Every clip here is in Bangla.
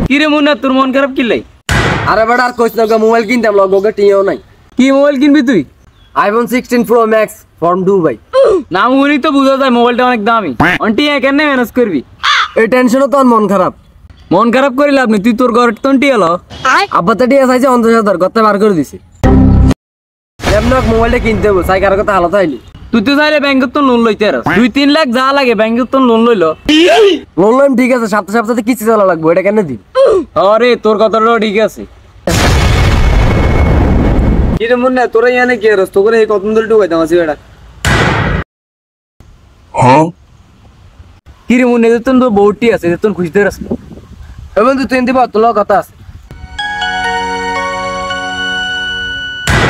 কি রে মুন্না তোর মন খারাপ কিলাই? আরে বেটা আর কইছ না মোবাইল কিনতাম লগকে টিও নাই। কি মোবাইল কিনবি তুই? iPhone 16 Pro Max from Dubai। নাম শুনি তো বুঝা যায় মোবাইলটা অনেক দামি। অন্টি কেন ম্যানেজ করবি? এই টেনশনও তোর মন খারাপ। মন খারাপ করিলে আপনি তুই তোর ঘর তন্টি এলো আব্বা তো টিয়া চাইছে 50,000 গতে বার করে দিছে। এমনক মোবাইলটা কিনতে হবে সাই কার কথা হালত আইলি। তুই তো চাইলে ব্যাংকের তো লোন লইতে আর 2-3 লাখ যা লাগে ব্যাংকের তো লোন লইলো। লোন লইম ঠিক আছে সপ্তাহে সপ্তাহে কিস্তি চালা লাগবে এটা কেন দিন? আরে তোর কথাটাও ঠিক আছে। কি রে মুন্না তোরা ইয়ানে কি রস তোরে এই কতন দল ঢুকাইতাম আছে বেটা। হ্যাঁ কি রে মুন্না তোর তো বউটি আছে তোর খুঁজতে রাস। এবং তুই এনতে বাত তোর কথা আছে।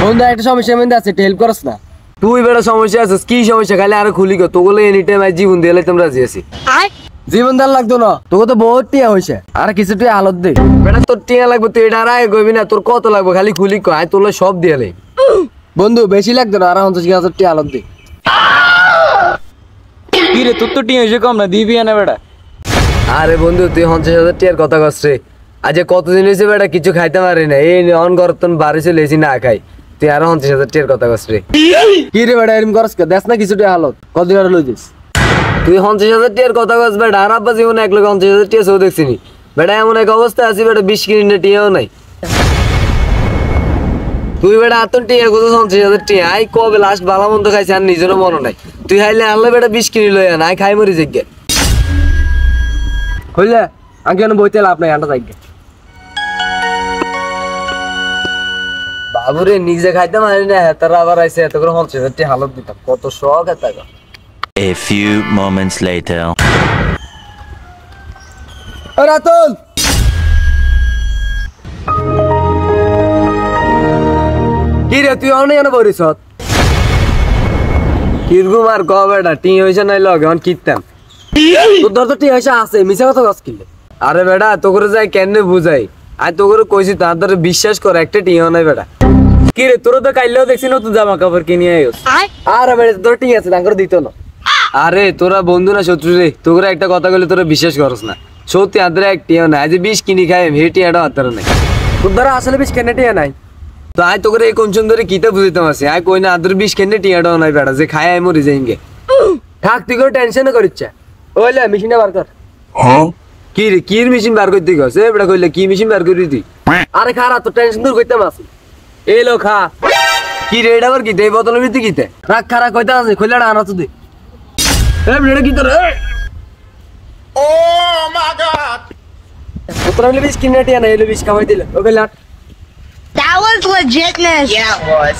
বন্ধু একটা সমস্যা মধ্যে আছে হেল্প করস না? তুই বেটা সমস্যা আছে কি সমস্যা খালি আর খুলি গো তোগুলো এনি টাইম জীবন দিয়ে লাইতাম রাজি আছি। জীবন দাল লাগতো না তোকে তো বহুত টিয়া হইছে আর কিছু তুই আলত দে বেটা তোর টিয়া লাগবে তুই এটা আর আয় কইবি না তোর কত লাগবে খালি খুলি কো আয় তোলে সব দিয়ে লাই। বন্ধু বেশি লাগতো না আর 50,000 টিয়া আলত দে। কি রে তোর তো টিয়া হইছে কম না দিবি না বেটা। আরে বন্ধু তুই 50,000 টিয়ার কথা কস রে আজ কতদিন হইছে বেটা কিছু খাইতে পারি না এই অন করতন বাড়ি চলে এসি না খাই তুই আর 50,000 টিয়ার কথা কস রে। কি রে বেটা এরম করস কে দেখ না কিছু টিয়া হালত কতদিন আর লই দিস তুই 50,000 টিয়ার কথা কস বেটা আর আব্বা জীবনে 1,50,000 টিয়া সৌ দেখছিনি বেটা এমন এক অবস্থা আছি বেটা 20 কিনে টিয়াও নাই। তুই বেটা আতন টিয়া কত 50,000 টিয়া আই কবে লাস্ট বালা মন্দ খাইছে আর নিজেরও মনে নাই তুই হাইলে আনলে বেটা 20 কিনে লই আন আই খাই মরি যাইগে কইলে আগে কেন বইতে লাভ নাই আন্টা যাইগে বাবুরে নিজে খাইতে মারি না তার আবার আইছে এত করে 50,000 টিয়া হালত দিতাম কত শখ এত টাকা। A few moments later. Ratul কি রে তুই অনেক এনে বলিস কিরগুম আর কবেটা টি হয়েছে নাই লগে অন কিনতাম তোর ধর তো টি হয়েছে আছে মিশা কথা কস কিনলে। আরে বেটা তোকে যাই কেন বুঝাই আর তোকে কইছি তার ধরে বিশ্বাস কর একটা টিও নাই বেটা। কি রে তোর তো কাইলেও দেখছি নতুন জামা কাপড় কিনে আইস। আরে বেটা তোর ঠিক আছে তাঙ্কর দিত না। আরে তোরা বন্ধু না শত্রু রে তোরা একটা কথা বলে তোরা বিশ্বাস করস না সত্যি আদরে এক টিও নাই আজ 20 কিনি খাই হে টিয়াটা হাতার নাই তোর দ্বারা আসলে 20 কেন টিয়া নাই তো আয় তোকে এই কোনচন ধরে কিতা বুঝিতাম আছে আয় কই না আদর 20 কেন টিয়াটাও নাই বেটা যে খায় আই মরি যাইগে থাক তুই কোনো টেনশন করিচ্ছা ওইলে মেশিনটা বার কর। Huh? কি রে কির মেশিন বার করতে গেছে বেটা কইলে কি মেশিন বার করি তুই? আরে খারা তো টেনশন দূর কইতাম আছে এই লো খা কি রে এটা আবার কি দেই বোতলের ভিতরে কিতে রাখ খারা কইতা আছে কইলাটা আনা তো দে এ বেটা কি তোর Oh my god তোরা মিলে 20 কিনে টিয়া না এলো 20 খাওয়াই দিলে ওকে লাট That was legitness. Yeah, it was.